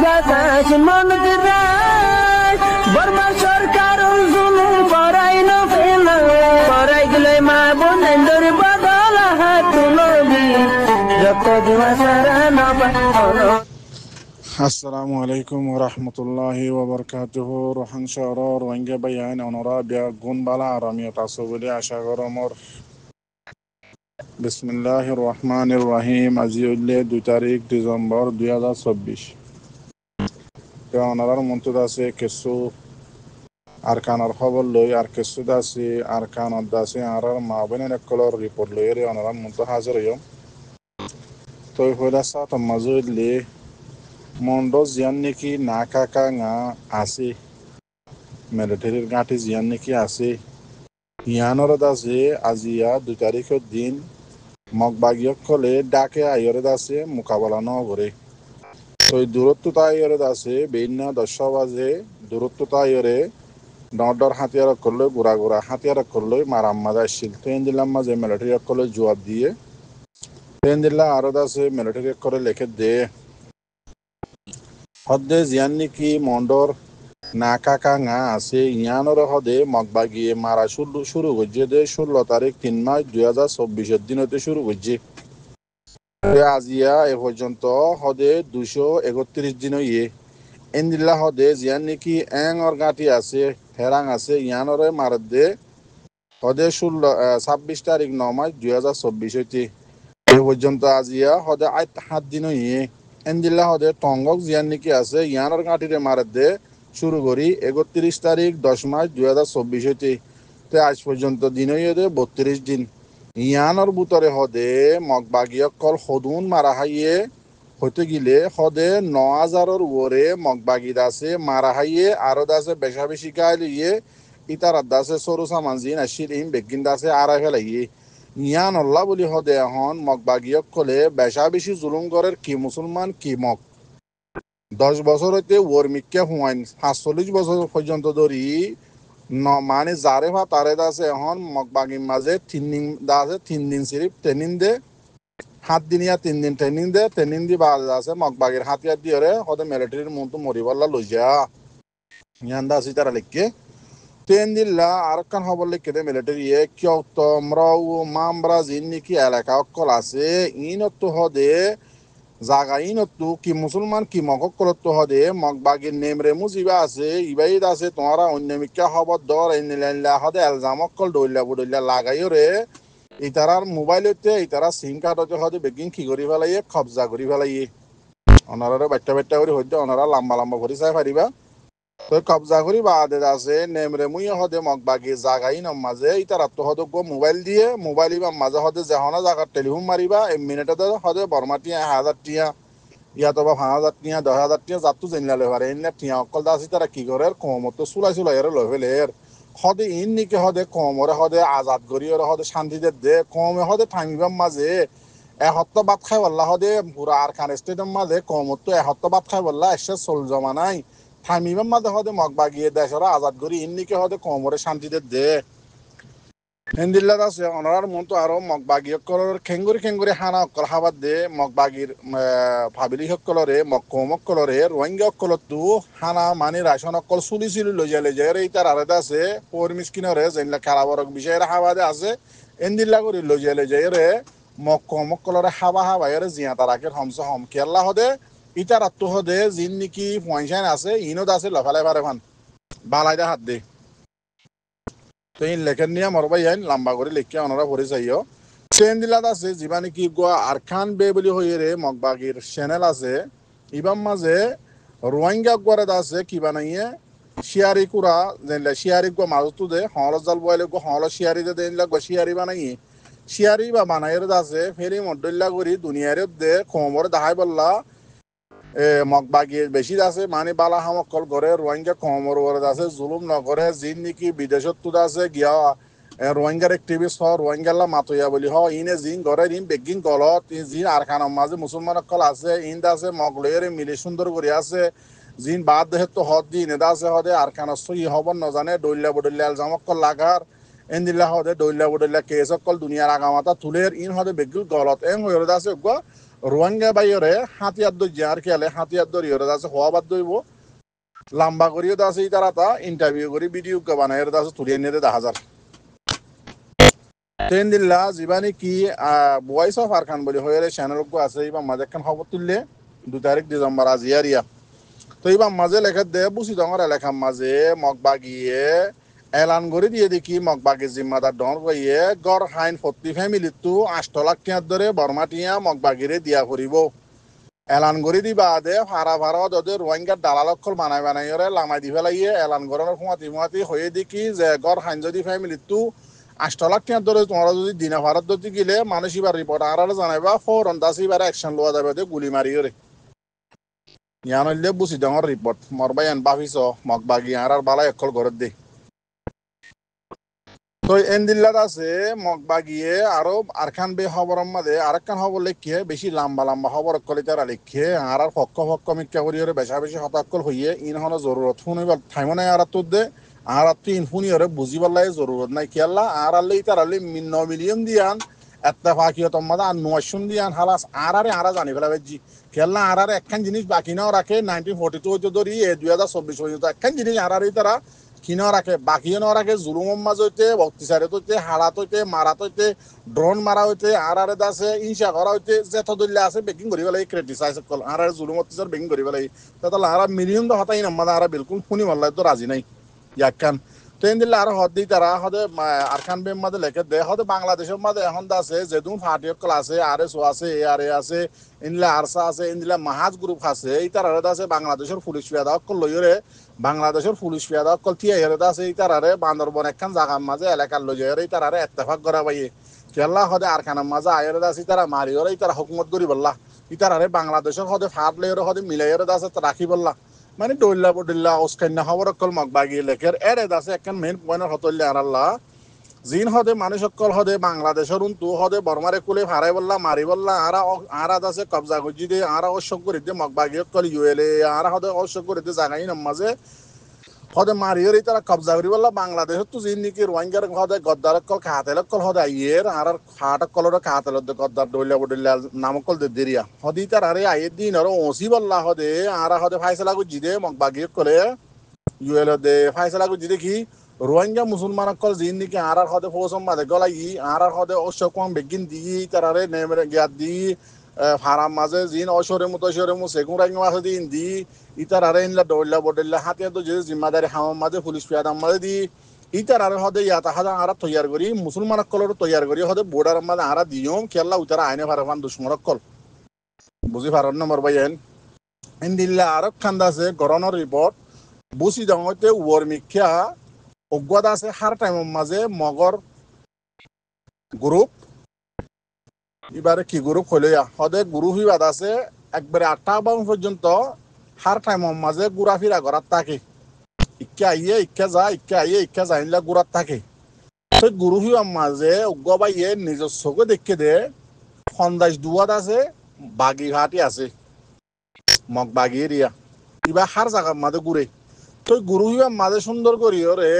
বাতাস মন দিরাই বর্মা সরকার জুলুম করাই না ফেলা করাই গেলে মা বোনেদের বদল হাত তুলবি যত দিবা সারা না পালো। Assalamu alaikum wa rahmatullahi wa barakatuhu. Rohan Shahra Rohingya Bayan Honorabia Gunbala Aramia Tasubuli Ashagoromor. Bismillahir Rahmanir Rahim. Aziulle 2 তারিখ ডিসেম্বর 2024. Honorar Muntud আছে কিছু আরকানের খবর লই আর কিছু আছে আরকানত আছে আর মাবনের একলর রিপোর্ট লই এর honorar মুন্ত হাজির হইম। তো হইলা সাত মাজুদলি মন্ডো জিয়ান নাকি না কাকা না আছে মিলিটারির গাঁটি জিয়ান নাকি আছে ইয়ানোর আছে আজিয়া 2 তারিখের দিন মগবাগিয়ক কলে ডাকে আইয়রে আছে মোকাবেলা ন করে তো দূরত্ব তাইয়রে আছে বেইন 10 বাজে দূরত্ব তাইয়রে ডর হাতিয়ার করলে গোড়া গোড়া হাতিয়ার করলে মারাম মাজা আসছিল ট্রেন দিলাম মাঝে মিলিটারি করলে জবাব দিয়ে ট্রেন দিল্লা আরো আছে মিলিটারি করে লেখে দে হদে জিয়ান নাকি মন্ডর না কাকা না আছে ইয়ানোর হদে মগবাগিয়ে মারা শুরু করছে দে 16 তারিখ 3 মাস 2024 দিন হতে শুরু করছে আজিয়া এ পর্যন্ত হদে 231 দিন ইয়ে এন্দিল্লা হদে জিয়ান নাকি এং অর গাঁটি আছে হেরাং আছে ইয়ানোরে মারত দে হদে 26 তারিখ 9 মাস 2024 হইতে এ পর্যন্ত আজিয়া হদে 7 দিন ইয়ে এন্দিল্লা হদে টঙ্গক জিয়ান নাকি আছে ইয়ানোর গাঁটিরে মারত দে শুরু করি 31 তারিখ 10 মাস 2024 হইতে তে আজ পর্যন্ত দিন হইয়ে 32 দিন ইয়ানোর বুতরে হদে মগবাগিয়কল সদুন মারা হাইয়ে হইতে গিলে হদে 9000-এর উপরে মগবাগিদ আছে মারা হাইয়ে আরো দাসে বেশা বেশি গাইল ইয়ে ইতার দাসে সরু সামান জিন আসিল ইম বেগিন দাসে আড়াই ফেলাইয়ে ইয়ান আল্লাহ বলি হদে এখন মগবাগিয়কলে বেশা বেশি জুলুম করের কি মুসলমান কি মগ 10 বছর হইতে ওর্মিককে হুয়াইন 45 বছর পর্যন্ত ধরি মানে যারে ভা তারে দাসে এখন মগবাগির মাঝে 3 দিন দাসে 3 দিন সিরিফ ট্রেনিং দে 7 দিন ইয়া 3 দিন ট্রেনিং দে ট্রেনিং দি বাদ আছে মগবাগির হাতিয়ার দিয়ে রে হদে মিলিটারির মতো মরিবাল্লা লই যা ইয়ান দাসি তারা লিখকে ট্রেন দিল্লা আর কান খবর লিখকে দে মিলিটারি এ কিয় তোমরাও মামরা জিন নাকি এলাকা অকল আছে ইনত হদে জাগা ইনতো কি মুসলমান কি মগকলতো হদে মগবাগির নেমরে মুজিবা আছে ইবাইদ আছে তোমারা অন্যমিকা খবর দর এনিলা হদে এলজাম অকল দইলা বুদইলা লাগাইও রে ইতারার মোবাইলতে ইতারা সিম কার্ডতে হদে বেগিং কি করি ফেলাইয়ে কবজা করি ফেলাইয়ে অনারা বাচ্চা করে হইতে অনারা লম্বা লম্বা করে চাই পারিবা তো কবজা করি বাদে আছে নেমরে মুই হদে মগবাগি জাগাই নম মাঝে ইতারা তো হদে গো মোবাইল দিয়ে মোবাইল ইবা মাঝে হদে যেহনা জায়গা টেলিফোন মারিবা মিনিটতে হদে বর্মাটিয়া 1000 টিয়া ইয়া তো বা 5000 টিয়া 10000 টিয়া যাতু জেনলালে পারে এনে টিয়া অকল দাসি তারা কি করে কমত চুলাই এর লভেলের হদে ইন নিকে হদে কমরে হদে আজাদ করি ওর হদে শান্তিতে দে কমে হদে থামিবাম মাঝে এসপ্তাহ বাদ খাই বললা হদে পুরা আর খান স্টেডিয়াম মাঝে কমত তো এসপ্তাহ বাদ খাই বললা এসে চল জমা নাই থামিবাম মাঝে হদে মগবাগিয়ে দেশরা আজাদ করি ইন নিকে হদে কমরে শান্তিতে দে হেন্দিল্লাত আছে অনার মতো আরো মগবাগি সকলের খেঙ্গুরি হানা অকল হাবাদ দে মগবাগির ভাবিলি সকলরে মক্কম সকলরে রোহিঙ্গা সকলতো হানা মানে রাশন অকল চুলি লৈ যায় এই তার আলাদা আছে পৌর মিসকিনরে যেনলা খেলাবরক বিষয়ের হাবাদে আছে এন্দিল্লা করে লৈ যায় রে মক্কম সকলরে হাবা এর জিয়া তারাকে হমস হম কেল্লা হদে ইতার আত্ম হদে জিন নিকি পয়সান আছে ইনত আছে লফালে পারে ভান বালাইদা হাত দে তো এই লেখের নিয়ে মরবাই আইন লম্বা করে লিখে ওনারা পড়ে চাইও ট্রেন দিলাত আছে যিবা নাকি গোয়া আরখান বে বলি হয়ে রে মগবাগির চ্যানেল আছে ইবাম মাঝে রোহিঙ্গা গোয়ারে আছে কিবা নাইয়ে শিয়ারি কুরা যেনলা শিয়ারি গো মাজতো দে হল জাল বইলে গো হল শিয়ারি দে দেনলা গো শিয়ারি বানাই শিয়ারি বা বানাইয়ের আছে ফেরি মডল্লা করি দুনিয়ার দে খবর দেখাই বললা মগবাগি বেশি আছে মানে বালা হামকল করে রোহিঙ্গা কমর ওরে আছে জুলুম নকরে জিন নাকি বিদেশত তুদ আছে গিয়া রোহিঙ্গার এক্টিভিস্ট হ রোহিঙ্গাল্লা মাতইয়া বলি হ ইনে জিন ঘরে ইন বেগিং গলত জিন আর খানার মাঝে মুসলমান অকল আছে ইন্দ আছে মগলের মিলে সুন্দর করে আছে জিন বাদ দেহে তো হদ দিন এদা আছে হদে আর খানা সই হবর নজানে দৈল্লা বদল্লা আলজাম অকল লাগার এন্দিল্লা হদে দৈল্লা বদল্লা কেস অকল দুনিয়ার আগামাতা তুলের ইন হদে বেগিল গলত এং হয়ে আছে গো রোহিঙ্গা বাইরে হাতিয়ার দই আর খেলে হাতিয়ার দরি ওরা আছে হওয়া বাদ দইব লম্বা করিও আছে তারা তা ইন্টারভিউ করি ভিডিও বানায় এর আছে তুলিয়ে নিয়ে দেখা হাজার ট্রেন দিল্লা জীবানি কি ভয়েস অফ আরখান বলি হয়ে চ্যানেল আছে এবার মাঝে একখান খবর তুললে 2 তারিখ ডিসেম্বর আজ ইয়ারিয়া তো এবার মাঝে লেখা দে বুঝি ডর এলাকার মাঝে মগবা গিয়ে এলান করে দিয়ে দেখি মগবাগের জিম্মাদার ডর গিয়ে গড় হাইন 40 ফ্যামিলি তো 8 লাখ টাকার ধরে বর্মাটিয়া মগবাগিরে দিয়া করিব এলান করে দিবা দে ফারা ফারা দদের রোহিঙ্গার দালালক্ষল বানাই লামাই দি ফেলাইয়ে এলান করার ফুমাতি হয়ে দেখি যে গড় হাইন যদি ফ্যামিলি তো 8 লাখ টাকার ধরে তোমরা যদি দিনা ভারত ধরতে গেলে মানুষ এবার রিপোর্ট আর জানাইবা ফৌরন দাস এবার অ্যাকশন লওয়া যাবে দে গুলি মারিয়ে ইয়ান হইলে বুঝি ডাঙর রিপোর্ট মরবাই এন বাফিস মগবাগি আর বালা একল ঘরত দে তো এনদিল্লাত আছে মগবাগিয়ে আরো আরখান বে খবরের মাঝে আরেকখান খবর লিখে বেশি লম্বা লম্বা খবর কলিতারা লিখে আর পক্ষ মিথ্যা করিয়ে বেশা বেশি হতাকল হইয়ে ইনহন জরুরত শুনিবার থাইমনে আর তোর দে আর ইন শুনিয়ে বুঝিবার লাগে জরুরত নাই খেলা আর আল্লে ইতার আল্লে 9 মিলিয়ন দিয়ান এত্তেফাকিয়ত মাদা আর 9 দিয়ান হালাস আর জানি ফেলাবে জি খেলা আর একখান জিনিস বাকি নাও রাখে 1942 হইতে ধরি 2024 পর্যন্ত একখান জিনিস আর তারা কিনাও রাখে বাকিও নাও রাখে জুলুমের মাঝ হইতে বক্তিসারে হইতে হারাত হইতে মারাত হইতে ড্রোন মারা হইতে আর আছে ইনসা করা হইতে যেত দলিলে আছে বেকিং করি পেলাই ক্রিটিসাইজ কল আর জুলুম অত্যাচার বেকিং করি পেলাই তাহলে আর মিলিয়ন তো হতাই নাম্মা আর বিলকুল শুনি মাল্লাই তো রাজি নাই ইয়াকান তো এন দিলে আর হদ দিই তারা হদে আরখান বেম মাঝে লেখে দে হদে বাংলাদেশের মাঝে এখন আছে যেদুন ফাটিয়কল আছে RSO আছে ARA আছে ইনলা আরসা আছে ইনলা মাহাজ গ্রুপ আছে এই তারা আছে বাংলাদেশের পুলিশ পেয়াদা অকল লইরে বাংলাদেশের পুলিশ পেয়াদা অকল তিয়া হেরে আছে এই তারারে বান্দরবন একখান জায়গার মাঝে এলাকার লইরে এই তারারে এত্তেফাক করা পাইয়ে কেল্লা হদে আরখানার মাঝে আয়ের আছে তারা মারিওরে এই তারা হুকুমত করি বললা এই তারারে বাংলাদেশের হদে ফাট লইরে হদে মিলাইয়ের আছে রাখি বললা মানে ডল্লা বডল্লা ওস্কান্না খবর অকল মগবাগি লেখের এরে আছে একখান মেইন পয়েন্ট হতল্লে আরাল্লা জিন হদে মানুষ অকল হদে বাংলাদেশের উন্তু হদে বর্মারে কুলে ফারাই বললা মারি বললা আর আছে কবজা গুজি দে আর অশোক করে দে মগবাগি অকল ULA আর হদে অশোক করে দে জাগাই নামাজে হদে মারিয়র তারা কবজা করি বললা বাংলাদেশের তো জিন নাকি রোহিঙ্গার হদে গদ্দার অকল খাতেল অকল হদে আইয়ের আর খাট অকলর খাতেল গদ্দার ডইলা বডল্লা নাম অকল দে দেরিয়া হদি তার আরে আইয়ের দিন আর ওসি বললা হদে আর হদে ফাইসলা গুজি দে মগবাগি অকলে ULA দে ফাইসলা গুজি দে কি রোহিঙ্গা মুসলমান অকল জিন নাকি আর হদে ফৌসম মাঝে গলাই আর হদে অশোক বেগিন দি তারারে নেমরে গিয়া দি ফারাম মাঝে জিন অশোরে মতো সেগুন রাঙ্গ মাঝে দিন দি ইতার আরে ইনলা ডল্লা বডল্লা হাতে তো যে জিম্মাদারি হামাম মাঝে পুলিশ পেয়াদাম মাঝে দি ইতার আরে হদে ইয়াতা হাদা আর তৈয়ার করি মুসলমান অকলর তৈয়ার করি হদে বোর্ডার মাঝে আর দিয়ম খেলা উতারা আইনে ফারাফান দুশ্মন অকল বুঝি ফারান নম্বর বাইন ইনদিল্লা আর খান্দা আছে গরনের রিপোর্ট বুঝি জঙ্গতে ওয়ারমিক্ষা অজ্ঞতা আছে হার টাইমের মাঝে মগর গ্রুপ এবারে কি গ্রুপ হইলে হদে গ্রুপ হিবাদ আছে একবারে 8টা পর্যন্ত হার টাইমের মাঝে ঘুরাফিরা করার থাকে ইক্কা আইয়ে ইক্কা আইয়ে ইক্কা যাইলে ঘুরার থাকে সেই গ্রুপ হিবার মাঝে অজ্ঞবাইয়ে নিজস্বকে দেখে দে সন্দাস দুয়াত আছে বাগিঘাটি আছে মগবাগি এরিয়া এবার হার জায়গার মাঝে ঘুরে তো গুরু হিবার মাঝে সুন্দর করি ওরে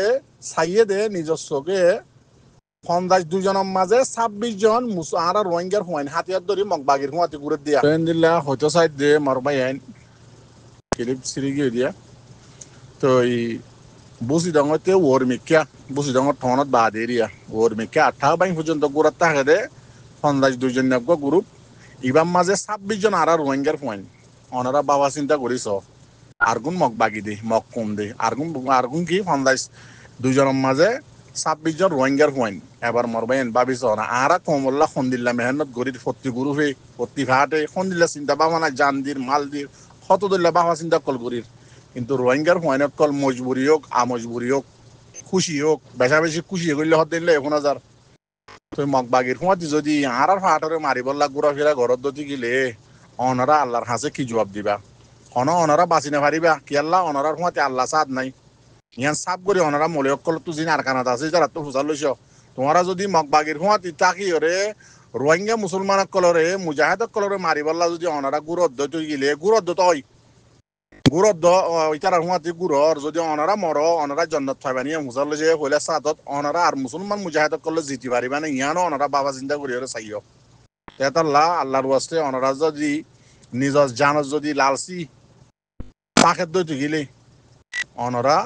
চাইয়ে দে নিজস্বকে 52 জনের মাঝে 26 জন আর রোহিঙ্গার হুয়াইন হাতিয়ার ধরি মগবাগির হুয়াতি ঘুরে দিয়া দিল্লা হয়তো সাইড দে মরবাই আইন ক্লিপ সিরি গিয়ে দিয়া তো এই বুঝি ডাঙতে ওরমিকা বুঝি ডাঙর ঠনত বাদ এরিয়া ওরমিকা 28 পর্যন্ত ঘুরার থাকে দে 52 জন গ্রুপ ইবার মাঝে 26 জন আর রোহিঙ্গার হুয়াইন ওনারা বাবা চিন্তা করিস আরগুন মগবাগি দে মগ কম দে আরগুন কি 52 জনের মাঝে 26 জন রোহিঙ্গার হুয়াইন এবার মরবাইন ভাবিস না আর কমল্লা খন্দিল্লা মেহনত গরি প্রতি গ্রুপে প্রতি ভাটে খন্দিল্লা চিন্তা ভাবনা জান দির মাল দির কত দল্লা বাবা চিন্তা কল গরির কিন্তু রোহিঙ্গার হুয়াইনত কল মজবুরি হোক আমজবুরি হোক খুশি হোক বেশা বেশি খুশি করলে হত দিলে 1000 তো মগবাগির হুয়াতি যদি আর ফাটরে মারি বললা ঘুরাফেরা ঘরত দতি গেলে অনারা আল্লাহর হাসে কি জবাব দিবা অনারা বাঁচি না পারিবা কি আল্লাহ অনারার হুয়াতি আল্লাহ সাদ নাই ইয়ান সাপ করি অনারা মলে অকল তো জিন আর কানাত আছে যারা তো ফুসাল লইছ তোমরা যদি মগবাগির হুয়াতি তাকি ওরে রোহিঙ্গা মুসলমান অকলরে মুজাহিদ অকলরে মারি বললা যদি অনারা গুরদ্দ তুই গেলে গুরদ্দ তই গুরদ্দ ইতার হুয়াতি গুরর যদি অনারা মর অনারা জন্নত থাইবানি ফুসাল লইছে হইলে সাদত অনারা আর মুসলমান মুজাহিদ অকল জিতি পারিবা না ইয়ানো অনারা বাবা চিন্তা করি ওরে চাইও তেতাল্লাহ আল্লাহর ওয়াস্তে অনরা যদি নিজর জানত যদি লালসি পাখের দইতে গেলে অনরা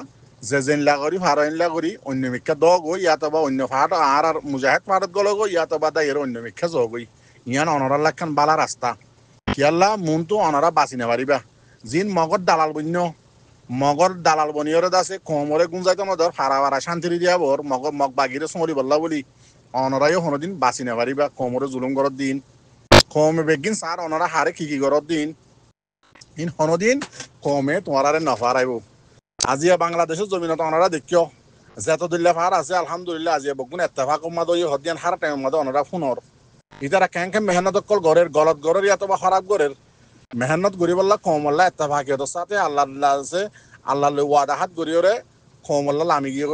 যে জেনলা করি ফারাইনলা করি অন্য মিক্ষা দগ হই ইয়াতবা অন্য ফাট আর মুজাহিদ ফাটত গল গই ইয়াতবা দা এর অন্য মিক্ষা জগ হই ইয়ান অনরা লাখান বালা রাস্তা কিয়াল্লা মন তো অনরা বাঁচি না পারিবা জিন মগর দালাল বন্য মগর দালাল বনিয়রে দাসে কোমরে গুঞ্জাইতো মদর ফারা ফারা শান্তির দিয়া বর মগর মগ বাগিরে সমরি বল্লা বলি অনরাইও হনদিন বাঁচি না পারিবা কোমরে জুলুম গরত দিন কমে বেগিন সার অনরা হারে কি গরত দিন ইন হনদিন কমে তোমারে নফার আইব আজিয়া বাংলাদেশের জমিনত অনরা দেখিও যেতদুল্লা ফার আছে আলহামদুলিল্লাহ আজিয়া বগুন এত্তেফাক মাদ হদিয়ান হার টাইম মাদ অনরা ফোনর ইতারা ক্যাং ক্যাং মেহনত কল গরের গলত গরের ইয়াতো বা খরাব গরের মেহনত গরি বললা কমল্লা এত্তেফাকিয়ত সাথে আল্লাহ আছে আল্লাহ ওয়াদা হাত গরিয়রে কমল্লা লামি গিয়ে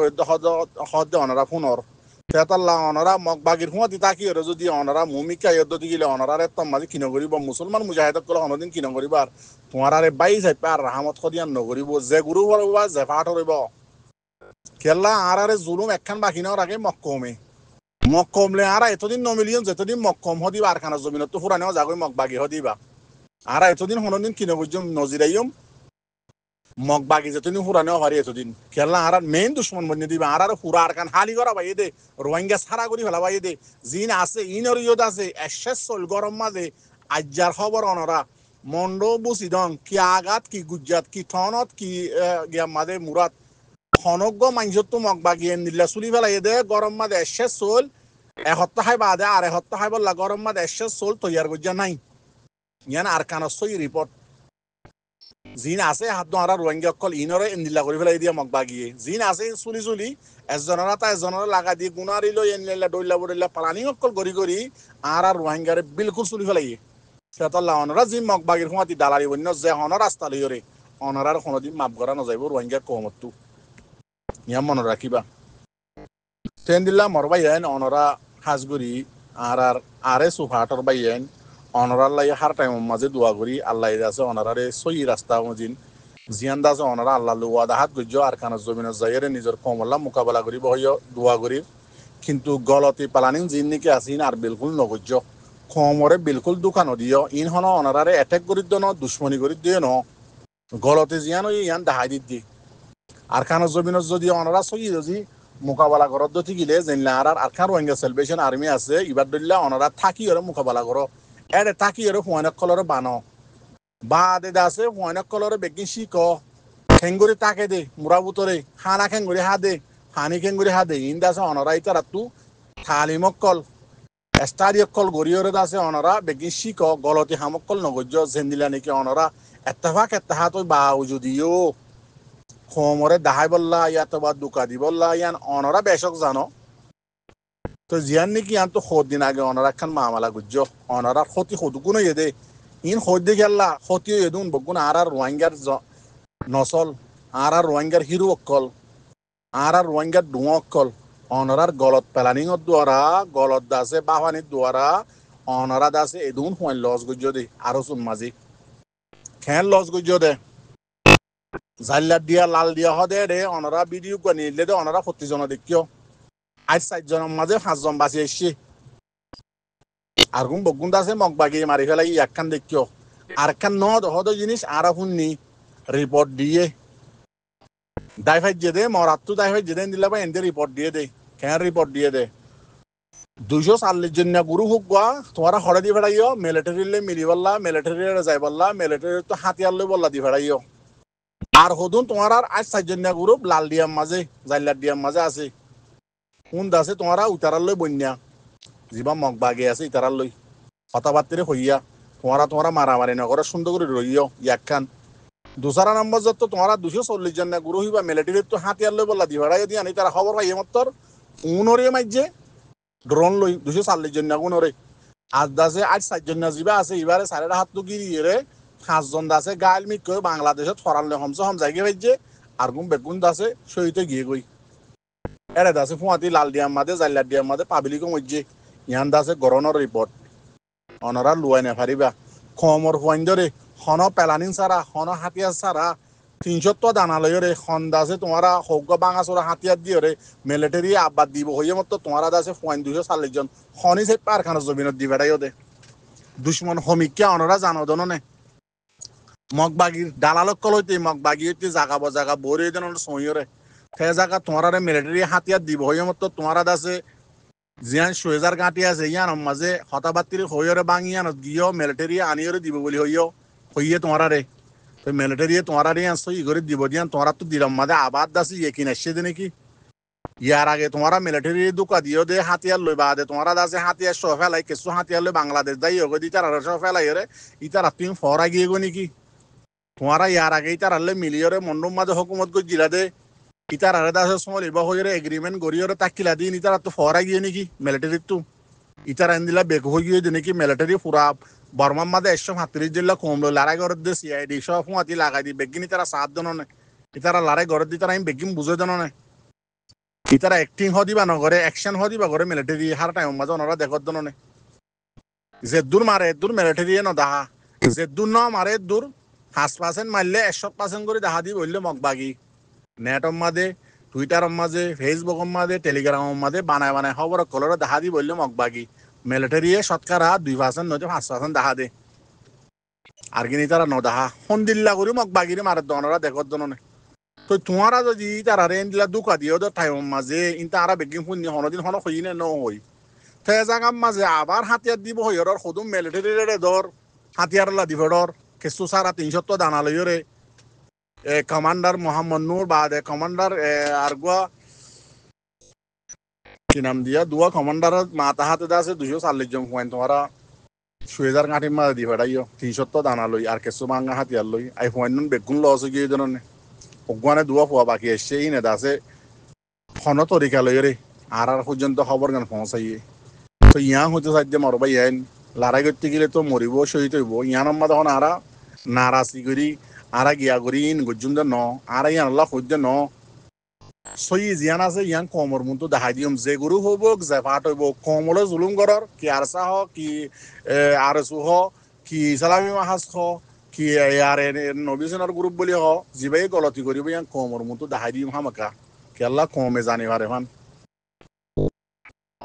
হদ অনরা ফোনর তেতাল্লাহ অনরা মগ বাগির হুয়া দিতা কি হরে যদি অনরা মুমিকা ইয়দ্দতি গিলে অনরার এত্তম মাঝে কিন করিব মুসলমান মুজাহিদত কলে অনদিন কিন করিবার তোমার আরে বাই যাইবা আর রাহমত খদিয়ান নগরিব যে গুরু হরবা যে ফাট হরিব কেল্লা আর আরে জুলুম একখান বাকি নেওয়ার আগে মক্কমে মক্কমলে আর এতদিন নমিলিয়ন যেতদিন মক্কম হদিবা আর খানা জমিনত তো ফুরানেও যাগই মগ বাগি হদিবা আর এতদিন হনদিন কিন বুঝম নজিরাইম মগ বাগি যেতদিন ফুরানেও হারি এতদিন কেল্লা আর মেইন দুশ্মন বন্য দিবা আর ফুরা আর খান হালি করা বাইয়ে দে রোহিঙ্গা সারা করি ফেলা বাইয়ে দে জিন আছে ইনর ইয়দ আছে এশেষ চল গরম মাঝে আজ্জার খবর অনরা মন্ড বুসিদং কি আগাত কি গুজরাট কি ঠনত কি গিয়া মাদে মুরাত খনজ্ঞ মাইজত তো মগ বাগিয়ে নিল্লা চুলি ফেলাই দে গরম মাদে এশেষ চল এসপ্তাহে বাদে আর এসপ্তাহে বললা গরম মাদে এশেষ চল তৈয়ার গুজা নাই ইয়ান আর কানসই রিপোর্ট জিন আছে হাত আর রোহিঙ্গা অকল ইনরে এন্দিলা করে ফেলাই দিয়া মগ বাগিয়ে জিন আছে চুলি চুলি এজনরা তা এজনরা লাগা দিয়ে গুনারি লই এনলা ডইলা বড়িলা পালানি অকল গরি গরি আর রোহিঙ্গারে বিলকুল চুলি ফেলাই সেতাল্লাহ অনরা জিন মগ বাগির হুঁয়াতি দালারি বন্য যে হন রাস্তা লইরে অনরার কোনোদিন মাপ করা নযাইব রোহিঙ্গা কমতু ইয়া মনে রাখিবা ট্রেন দিল্লা মর বাইয়েন অনরা হাজগুড়ি আর আরে সুফাটর বাইয়েন অনরার লাই হার টাইম মাঝে দোয়া করি আল্লাহ আছে অনরারে সই রাস্তা মজিন জিয়ান দাসে অনরা আল্লাহ ওয়াদা হাত গজ্য আর কানা জমিন যাইরে নিজের কমল্লা মোকাবেলা করি বহিয় দোয়া করি কিন্তু গলতি পালানিন জিন নিকে আসিন আর বিলকুল নগজ্য কমরে বিলকুল দোকান দিও ইন হন অনরারে এটেক করি ন দুশ্মনী করি দিয়ে ন গলতি জিয়ান ইয়ান দাহাই দি আর কানা জমিন যদি অনরা সই যদি মোকাবেলা করত দতি গিলে জেনলা আর খান রোহিঙ্গা সেলিব্রেশন আর্মি আছে ইবার দল্লা অনরা থাকি ওরে মোকাবেলা করো এরে থাকি ওরে হুয়ানক কলরে বানো বা দে আছে হুয়ানক কলরে বেগিন শিক খেঙ্গুরি তাকে দে মুরাবুতরে হানা খেঙ্গুরি হা দে হানি খেঙ্গুরি হা দে ইন দাসে অনরা ইতার তু থালিমক্কল এস্টাডিয়ক্কল গরিয়রে দাসে অনরা বেগিন শিক গলতি হামক্কল নগজ্য জেন্দিলা নাকি অনরা এত্তেফাক এত্তেহা তুই বা যদিও খমরে দাহাই বললা ইয়াতো বা দুকা দি বললা ইয়ান অনরা বেশক জানো তো জিয়ান নাকি ইয়ান তো খোদ দিন আগে অনরা খান মামালা গুজ্জ অনরা ক্ষতি খোদগুনো দে ইন খোদ দি গেল্লা ক্ষতিও এদুন বগুন আর রোহিঙ্গার নসল আর রোহিঙ্গার হিরো অক্কল আর রোহিঙ্গার ডুঁ অক্কল অনরার গলত পেলানিংর দ্বারা গলত দাসে বাহানির দ্বারা অনরা দাসে এদুন হুয়াইন লস গুজ্জ দে আরো চুন মাঝি খেন লস গুজ্জ দে জাল্লার দিয়া লাল দিয়া হদে রে অনরা ভিডিও করে নিলে দে অনরা 40 জন দেখিও আজ 4 জনের মাঝে 5 জন বাঁচি এসছে আর গুম বগুন দাসে মগ বাগিয়ে মারি ফেলাই একখান দেখিও আর একখান হদ জিনিস আর শুননি রিপোর্ট দিয়ে দাইফাই যে দে মরাত্তু দাইফাই যে দেন দিলা বা এনদের রিপোর্ট দিয়ে দে কেন রিপোর্ট দিয়ে দে 240 জন গুরু হোক গা তোমারা হরে দি ফেড়াইও মিলিটারিলে মিলি বললা মিলিটারিলে যাই বললা মিলিটারি তো হাতিয়ার লই বললা দি ফেড়াইও আর হদুন তোমার আর আজ 4 জন গ্রুপ লাল ডিয়াম মাঝে জাইলার ডিয়াম মাঝে আছে কোন দাসে তোমারা উতারার লই বন্যা যিবা মগ বাগে আছে ইতারার লই কথাবার্তিরে হইয়া তোমারা মারামারি নগরে সুন্দর করে রইও ইয়াকখান দুসারা নম্বর যত তোমারা 240 জন গুরু হইবা মিলিটারি তো হাতিয়ার লই বললা দি ফেড়াইও দিয়া তারা খবর পাই এমত্তর উনরে মাইজে ড্রোন লই 240 জন গুণরে আজ দাসে আজ 4 জন যিবা আছে এবারে 4.5 হাত তো গিরিয়ে 5 জন দাসে গাইল মিক কই বাংলাদেশত ফরালে হম জায়গা পাইছে আর গুম বেগুন দাসে সহিতে গিয়ে গই এরে দাসে ফুয়াতি লাল ডিয়াম মাদে জাইলার ডিয়াম মাদে পাবলিক মজ্জে ইয়ান দাসে গরনের রিপোর্ট অনরা লুয়াই না পারিবা খমর ফুয়াইন ধরে হন পেলানিন সারা হন হাতিয়ার সারা 300 দানা লইরে খন দাসে তোমারা হগ্গ বাঙা চোরা হাতিয়ার দিয়ে মিলিটারি আবাদ দিব হইয়ে মতো তোমারা দাসে ফুয়াইন 240 জন খনি সে পারখানা জমিনত দি বেড়াইও দে দুশ্মন হমিকা অনরা জানো দননে মগবাগির দালালক লইতে মগবাগি হইতে জাগা বজাগা বরে দেন সইরে সে জায়গা তোমার মিলিটারি হাতিয়ার দিব হইয়া মতো তোমার আছে জিয়ান সুয়েজার গাঁটি আছে ইয়ান মাঝে হতাবাত্তির হইরে বাঙিয়ান গিয়েও মিলিটারি আনিয়রে দিব বলি হইয়ে তোমার তো মিলিটারি তোমার সই করে দিব দিয়ান তোমার তো দিলাম মাঝে আবাদ দাসি ইয়ে কিনে আসছে নাকি ইয়ার আগে তোমারা মিলিটারি দুকা দিও দে হাতিয়ার লই বা দে তোমারা দাসে হাতিয়ার সহ ফেলাই কিছু হাতিয়ার লই বাংলাদেশ যাই হোক দি তার সহ ফেলাই রে ইতার তুমি ফরা গিয়ে গো নাকি তোমারা ইয়ার আগে ইতার আলে মিলিয়রে মন্ডম মাঝে হুকুমত গো জিলা দে ইতার আরে দাসে সময় লিবা হইরে এগ্রিমেন্ট গরিয়রে তাকিলা দিন ইতার তো ফরা গিয়ে নাকি মিলিটারি তো ইতার আন্দিলা বেগ হয়ে গিয়ে নাকি মিলিটারি পুরা বর্মার মাঝে 137 জেলা কম লড়াই করে দে সিআইডি সব ফুয়াতি লাগাই দি বেগিনি তারা সাথ দন না ইতারা লড়াই করে দি তারা আমি বেগিন বুঝে দেন না ইতারা অ্যাক্টিং হদিবা নগরে অ্যাকশন হদিবা করে মিলিটারি হার টাইম মাঝে ওনারা দেখত দন যে দূর মারে দূর মিলিটারি ন দাহা যে দূর ন মারে দূর 5% মারলে 100% করে দাহা দি বললে মগবাগি নেটর মাঝে টুইটার মাঝে ফেসবুক মাঝে টেলিগ্রাম মাঝে বানায় বানায় খবর কলরে দাহা দি বললে মগবাগি মিলিটারি শতকরা 2% নয়তো 5% দাহা দে আর কিনি তারা ন দাহা সন্দিল্লা করে মগবাগিরে মারে দনরা দেখত দন তো তোমারা যদি তারা রেন দিলা দুকা দিও তো টাইম মাঝে ইনতা আরা বেগিং ফুনি হনদিন হন হইনে ন হই তে জাগাম মাঝে আবার হাতিয়ার দিব হইর খুদুম মিলিটারি রে দর হাতিয়ার লা দিব দর কিছু সারা 300 দানা লইরে কমান্ডার মোহাম্মদ নূর বাদে কমান্ডার আরগুয়া কি নাম দিয়া দুয়া কমান্ডার মাথা হাতে আছে 240 জন পয়েন্ট তোমারা সুয়েজার কাটি মা দি ফেড়াইও 300 দানা লই আর কিছু মাঙ্গা হাতিয়ার লই আই পয়েন্ট বেগুন লস গিয়ে জননে অগুয়ানে দুয়া ফুয়া বাকি এসছে ই নেতা আছে খন তরিকা লইরে আর পর্যন্ত খবর গান পৌঁছাইয়ে তো ইয়াং হতে সাহায্য মরবা ইয়ান লড়াই করতে গেলে তো মরিব শহীদ হইব ইয়ান আম্মা তখন আরা নারাজি করি আরা গিয়া করি ইন গজ্জুম ন আর ইয়ান আল্লাহ সহ্য ন সই জিয়ান আছে ইয়ান কমর মতো দেখাই দিম যে গরু হইব যে ভাট হইব কমলে জুলুম করার কি আরসা হ কি আর এসু হ কি সালামি মাহাজ হ কি ইয়ার নবীসেনার গ্রুপ বলি হ জিবাই গলতি করিব ইয়ান কমর মতো দেখাই দিম হামাকা কেল্লা কমে জানি পারে ফান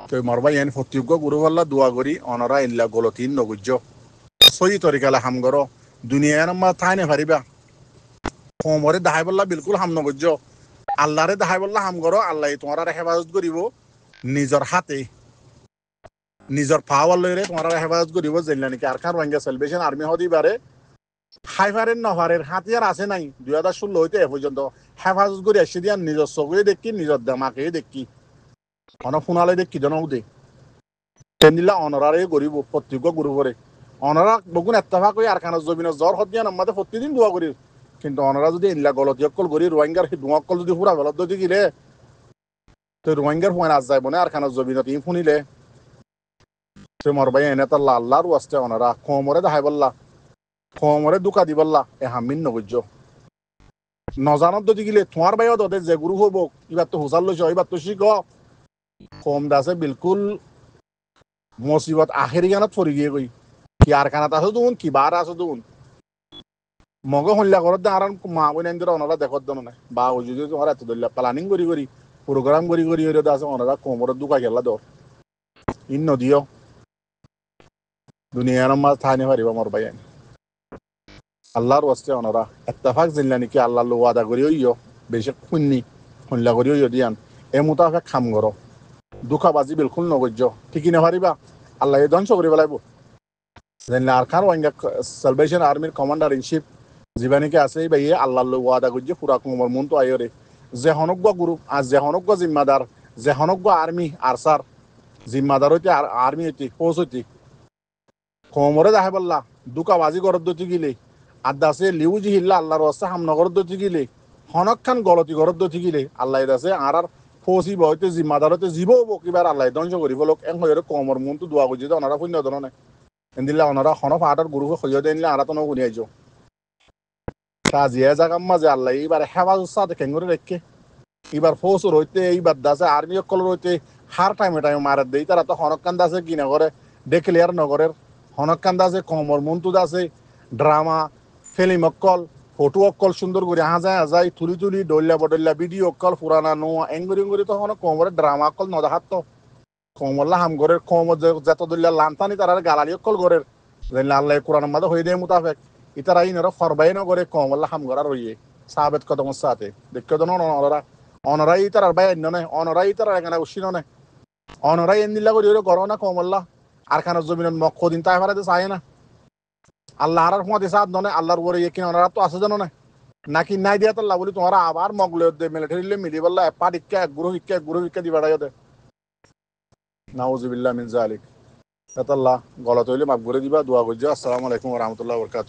তো মরবা ইয়ান ফতিজ্ঞ গুরু আল্লাহ দোয়া করি অনরা ইল্লা গলতি নগুজ্জ সই তরিকালে হাম গর দুনিয়ার মা থাইনে পারিবা কমরে দেখাই বললা বিলকুল হাম নগুজ্জ আল্লাহরে দেখাই বললা হাম গর আল্লাহ তোমার হেফাজত করিব নিজের হাতে নিজের পাওয়ার লইরে তোমার হেফাজত করিব জেলা নাকি আর খান রোহিঙ্গা সেলিব্রেশন আর্মি হদিবারে হাইফারের নফারের হাতিয়ার আছে নাই 2016 হইতে এ পর্যন্ত হেফাজত করে আসছে দিয়া নিজের চোখে দেখি নিজের দামাকে দেখি অন ফোনালে দেখি জনও দে তেন্দিলা অনরারে গরিব প্রত্যেক গুরু করে অনরা বগুন এত্তফাক করে আর খানের জমিনের জ্বর হদিয়া আমাদের প্রতিদিন দোয়া করি কিন্তু অনরা যদি ইল্লা গলতি অকল করি রোহিঙ্গার সেই দোয়াকল যদি পুরা গলত দি গিলে তো রোহিঙ্গার ফোন আজ যাইব না আর খানের জমিনত ই শুনিলে তো মরবাই এনে তার আল্লাহর ওয়াস্তে অনরা কমরে দেখাই বললা কমরে দুকা দি বললা এ হামিন নগজ্য নজানত যদি গিলে তোমার বাইও দতে যে গুরু হব এবার তো হুসাল লইছ এবার তো শিখ কম দাসে বিলকুল মুসিবত আখেরি গানত ফরি গিয়ে গই কি আর খানাত আছো দুন কি বার আছো দুন মগ হল্লা করত আর মা বই নাইন ধরে অনরা দেখত দন না বা ও যদি তোমার এত দল্লা প্ল্যানিং করি প্রোগ্রাম করি আছে অনরা কমরে দুকা গেলা দর ইন নদিও দুনিয়ার মাছ থাইনে পারিব মর ভাই আল্লাহর ওয়াস্তে অনরা ইত্তেফাক জিল্লা নাকি আল্লাহ লো ওয়াদা করি হইও বেশি শুননি হল্লা করি হইও দিয়ান এ মোতাবেক খাম কর দুঃখাবাজি বিলকুল নগজ্য ঠিকই না পারিবা আল্লাহ ধ্বংস করে পেলাইব জানলে আর খান রোহিঙ্গা সালভেশন আর্মির কমান্ডার ইন চিফ জীবানিকে আছে ভাইয়ে আল্লাহ লো ওয়াদা করছে পুরা কুমর মন তো আয়রে যে হনজ্ঞ গ্রুপ আর যে হনজ্ঞ জিম্মাদার যে হনজ্ঞ আর্মি আরসার জিম্মাদার হইতে আর্মি হইতে ফৌজ হইতে কমরে দেখাই বললা দুঃখাবাজি গরত দতি গিলে আদাসে লিউজি হিল্লা আল্লাহর ওয়াস্তে হামনগর দতি গিলে হনক খান গলতি গরত দতি গিলে আল্লাহ দাসে আর ফৌসি বইতে জিম্মাদার হইতে জীব কিবার আল্লাহ ধ্বংস করিব লোক এন হইরে কমর মন তো দোয়া করছে ওনারা শূন্য ধরনে এদিলে ওনারা হন ফাটার গুরুকে খইয় দেনলে আরা তো শুনি আইছো কাজিয়া জাগাম মাঝে আল্লাহ এইবার হেফাজত সাথে কেঙ্গুরে রেখে এবার ফৌস রইতে এইবার দাসে আর্মি অকল রইতে হার টাইমে মারে দেই তারা তো হনকান দাসে কি না করে ডিক্লেয়ার নগরের হনকান দাসে কমর মন তো দাসে ড্রামা ফিল্ম অকল ফটো অকল সুন্দর করে হাজাই তুলি ডল্লা বডল্লা ভিডিও অকল পুরানা নোয়া এঙ্গুরি তখন কমরে ড্রামা অকল নদাহাত তো কমরলা হাম ঘরের কমর যত দল্লা লান্তানি তার গালালি অকল ঘরের যেন আল্লাহ কোরআন মাদে হয়ে দেয় মুতাফেক ইতারা ইনরা খরবাই ন করে কম আল্লাহ হাম করা রইয়ে সাবেত কত সাথে দেখো তো অনরা অনরাই ইতার বাই ননে অনরাই ইতার এখানে উশি ননে অনরাই এন্দিল্লা করে গরো না কম আল্লাহ আর খানা জমিন মক্ষ দিন তাই পারে চায় না আল্লাহ আর হুঁয়া দিশাদ ননে আল্লাহর উপরে ইয়ে কিনা ওনারা তো আছে জানো না নাকি নাই দিয়া তাল্লাহ বলি তোমরা আবার মগলে দে মিলিটারিলে মিলি বললা পাট ইক্কা এক গুরু ইক্কা দিবা দে নাউজুবিল্লাহ মিন জালিক তাল্লাহ গলত হইলে মাফ করে দিবা দোয়া করছি আসসালামু আলাইকুম ওয়া রাহমাতুল্লাহি ওয়া বারাকাতুহু